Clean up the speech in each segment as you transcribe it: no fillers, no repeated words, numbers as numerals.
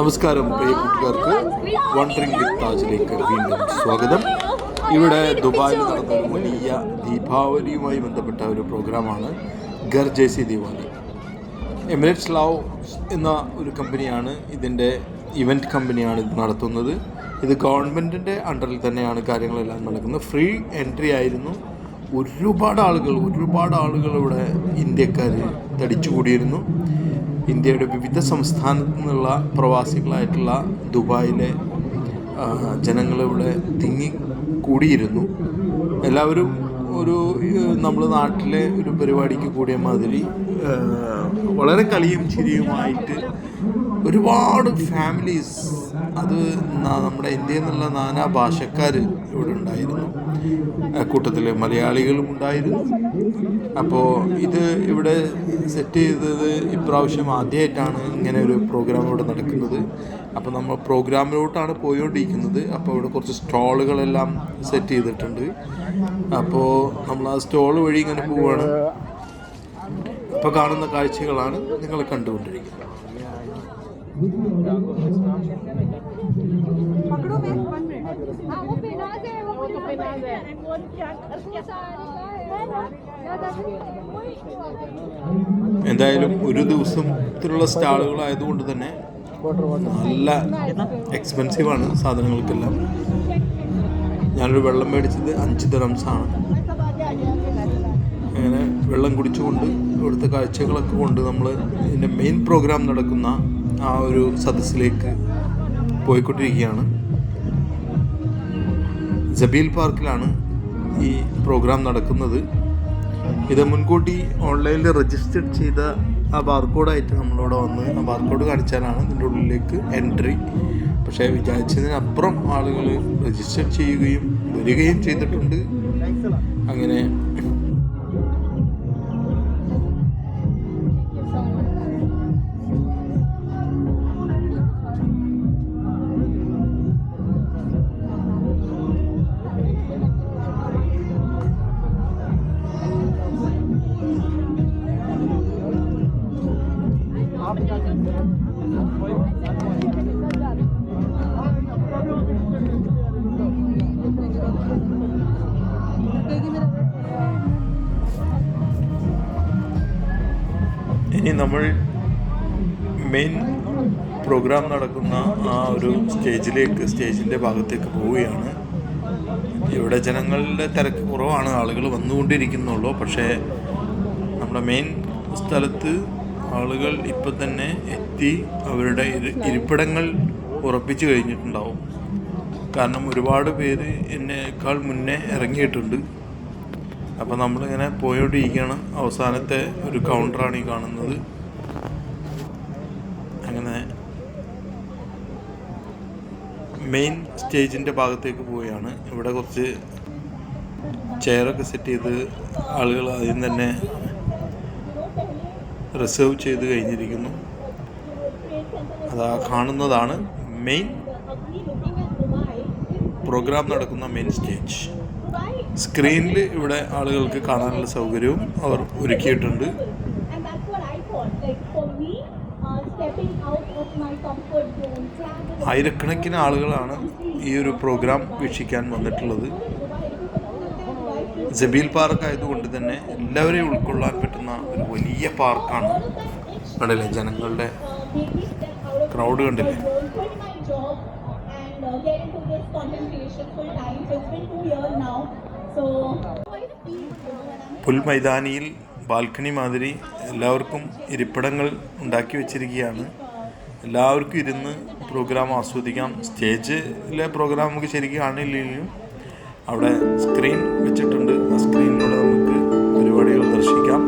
നമസ്കാരം പ്രിയ കൂട്ടുകാർക്ക് വണ്ടറിംഗ് വിത്ത് താജിലേക്ക് വീണ്ടും സ്വാഗതം. ഇവിടെ ദുബായിൽ നടന്ന ഒരു വലിയ ദീപാവലിയുമായി ബന്ധപ്പെട്ട ഒരു പ്രോഗ്രാമാണ് ഘർ ജൈസി ദിവാലി. എമിറേറ്റ്സ് ലവ് എന്ന ഒരു കമ്പനിയാണ് ഇതിൻ്റെ ഇവൻറ്റ് കമ്പനിയാണ് ഇത് നടത്തുന്നത്. ഇത് ഗവൺമെൻറ്റിൻ്റെ അണ്ടറിൽ തന്നെയാണ് കാര്യങ്ങളെല്ലാം നടക്കുന്നത്. ഫ്രീ എൻട്രി ആയിരുന്നു. ഒരുപാട് ആളുകൾ ഇവിടെ ഇന്ത്യക്കാർ തടിച്ചുകൂടിയിരുന്നു. ഇന്ത്യയുടെ വിവിധ സംസ്ഥാനത്തു നിന്നുള്ള പ്രവാസികളായിട്ടുള്ള ദുബായിലെ ജനങ്ങളിവിടെ തിങ്ങിക്കൂടിയിരുന്നു. എല്ലാവരും നമ്മൾ നാട്ടിലെ ഒരു പരിപാടിക്ക് കൂടിയ മാതിരി വളരെ കളിയും ചിരിയുമായിട്ട് ഒരുപാട് ഫാമിലീസ്, അത് നമ്മുടെ ഇന്ത്യയിൽ നിന്നുള്ള നാനാ ഭാഷക്കാർ ഇവിടെ ഉണ്ടായിരുന്നു. കൂട്ടത്തിൽ മലയാളികളും ഉണ്ടായിരുന്നു. അപ്പോൾ ഇത് ഇവിടെ സെറ്റ് ചെയ്തത് ഇപ്രാവശ്യം ആദ്യമായിട്ടാണ് ഇങ്ങനെ ഒരു പ്രോഗ്രാം ഇവിടെ നടക്കുന്നത്. അപ്പോൾ നമ്മൾ പ്രോഗ്രാമിലോട്ടാണ് പോയോണ്ടിരിക്കുന്നത്. അപ്പോൾ ഇവിടെ കുറച്ച് സ്റ്റോളുകളെല്ലാം സെറ്റ് ചെയ്തിട്ടുണ്ട്. അപ്പോൾ നമ്മൾ ആ സ്റ്റോൾ വഴി ഇങ്ങനെ പോവുകയാണ്. ഇപ്പോൾ കാണുന്ന കാഴ്ചകളാണ് നിങ്ങൾ കണ്ടുകൊണ്ടിരിക്കുന്നത്. എന്തായാലും ഒരു ദിവസത്തിലുള്ള സ്റ്റാളുകളായതുകൊണ്ട് തന്നെ നല്ല എക്സ്പെൻസീവാണ് സാധനങ്ങൾക്കെല്ലാം. ഞാനൊരു വെള്ളം മേടിച്ചത് 5 ദിറംസാണ്. അങ്ങനെ വെള്ളം കുടിച്ചുകൊണ്ട് ഇവിടുത്തെ കാഴ്ചകളൊക്കെ കൊണ്ട് നമ്മൾ ഇതിൻ്റെ മെയിൻ പ്രോഗ്രാം നടക്കുന്ന ആ ഒരു സദസ്സിലേക്ക് പോയിക്കൊണ്ടിരിക്കുകയാണ്. ജബീൽ പാർക്കിലാണ് ഈ പ്രോഗ്രാം നടക്കുന്നത്. ഇത് മുൻകൂട്ടി ഓൺലൈനിൽ രജിസ്റ്റർ ചെയ്ത ആ ബാർകോഡായിട്ട് നമ്മളവിടെ വന്ന് ആ ബാർകോഡ് കാണിച്ചാലാണ് ഇതിൻ്റെ ഉള്ളിലേക്ക് എൻട്രി. പക്ഷേ വിചാരിച്ചതിനപ്പുറം ആളുകൾ രജിസ്റ്റർ ചെയ്യുകയും വരികയും ചെയ്തിട്ടുണ്ട്. അങ്ങനെ ഇനി നമ്മൾ മെയിൻ പ്രോഗ്രാം നടക്കുന്ന ആ ഒരു സ്റ്റേജിൻ്റെ ഭാഗത്തേക്ക് പോവുകയാണ്. ഇവിടെ ജനങ്ങളുടെ തിരക്ക് കുറവാണ്, ആളുകൾ വന്നുകൊണ്ടിരിക്കുന്നുള്ളൂ. പക്ഷേ നമ്മുടെ മെയിൻ സ്ഥലത്ത് ആളുകൾ ഇപ്പം തന്നെ എത്തി അവരുടെ ഇരിപ്പിടങ്ങൾ ഉറപ്പിച്ചു കഴിഞ്ഞിട്ടുണ്ടാവും. കാരണം ഒരുപാട് പേര് എന്നേക്കാൾ മുന്നേ ഇറങ്ങിയിട്ടുണ്ട്. അപ്പോൾ നമ്മളിങ്ങനെ പോയോണ്ടിരിക്കുകയാണ്. അവസാനത്തെ ഒരു കൗണ്ടറാണ് ഈ കാണുന്നത്. അങ്ങനെ മെയിൻ സ്റ്റേജിൻ്റെ ഭാഗത്തേക്ക് പോവുകയാണ്. ഇവിടെ കുറച്ച് ചെയറൊക്കെ സെറ്റ് ചെയ്ത് ആളുകൾ ആദ്യം തന്നെ റിസർവ് ചെയ്ത് കഴിഞ്ഞിരിക്കുന്നു. അതാ കാണുന്നതാണ് മെയിൻ പ്രോഗ്രാം നടക്കുന്ന മെയിൻ സ്റ്റേജ്. സ്ക്രീനിൽ ഇവിടെ ആളുകൾക്ക് കാണാനുള്ള സൗകര്യവും അവർ ഒരുക്കിയിട്ടുണ്ട്. ആയിരക്കണക്കിന് ആളുകളാണ് ഈ ഒരു പ്രോഗ്രാം വീക്ഷിക്കാൻ വന്നിട്ടുള്ളത്. ജബീൽ പാർക്ക് ആയതുകൊണ്ട് തന്നെ എല്ലാവരെയും ഉൾക്കൊള്ളാൻ പറ്റുന്ന ഒരു വലിയ പാർക്കാണ്. കണ്ടില്ലേ, ജനങ്ങളുടെ ക്രൗഡ് കണ്ടില്ലേ. പുൽമൈതാനിയിൽ ബാൽക്കണി മാതിരി എല്ലാവർക്കും ഇരിപ്പിടങ്ങൾ ഉണ്ടാക്കി വെച്ചിരിക്കുകയാണ്. എല്ലാവർക്കും ഇരുന്ന് പ്രോഗ്രാം ആസ്വദിക്കാം. സ്റ്റേജിലെ പ്രോഗ്രാം നമുക്ക് ശരിക്കും കാണില്ലെങ്കിലും അവിടെ സ്ക്രീൻ വെച്ചിട്ടുണ്ട്. ആ സ്ക്രീനിലൂടെ നമുക്ക് പരിപാടികൾ ദർശിക്കാം.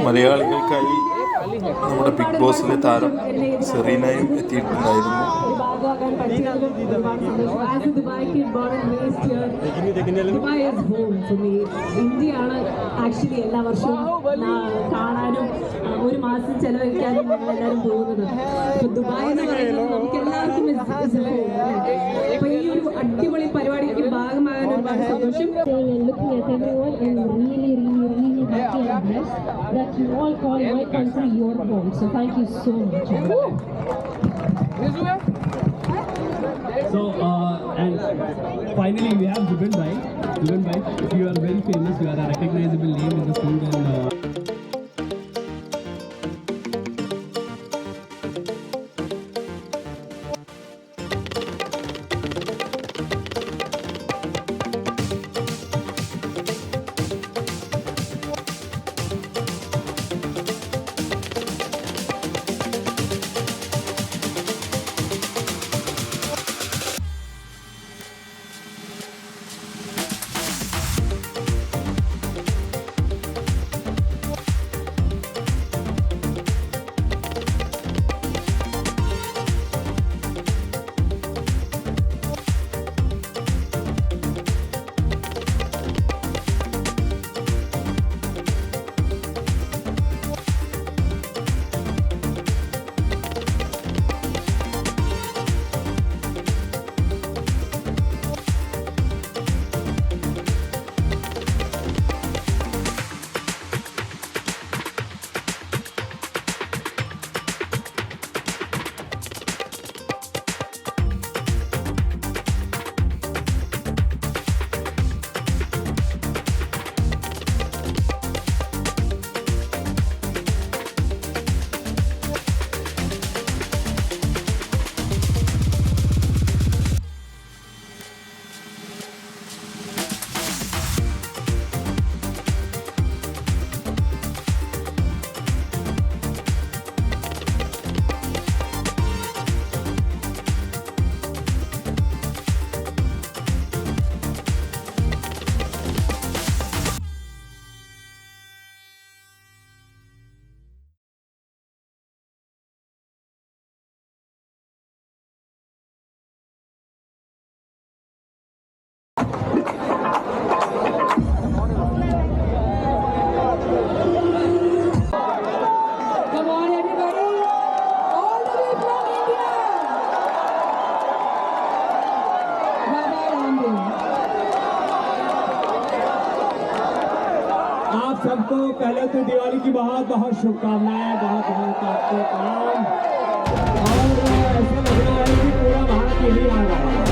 മലയാളികൾക്കായി നമ്മുടെ ബിഗ് ബോസിലെ താരം സെറീനയും എത്തിയിട്ടുണ്ടായിരുന്നു. ഇന്ത്യയാണ് ആക്ച്വലി എല്ലാ വർഷവും കാണാനും ഒരു മാസം ചെലവഴിക്കാനും എല്ലാവരും പോകുന്നത്. ദുബായ് എന്ന് പറയുന്നത് നമുക്ക് എല്ലാവർക്കും അപ്പൊ ഈ ഒരു അടിപൊളി പരിപാടിക്ക് ഭാഗമാകാൻ ഒരുപാട് സന്തോഷം. That you all call my country your home. So thank you so much. So and finally we have Zubin Bhai. Zubin Bhai, you are very famous. You are a recognizable name in the food and. आप सबको पहले तो दिवाली की बहुत बहुत शुभकामनाएं, बहुत बहुत आपको काम। और ऐसा लग रहा है कि पूरा भारत यही आ रहा है।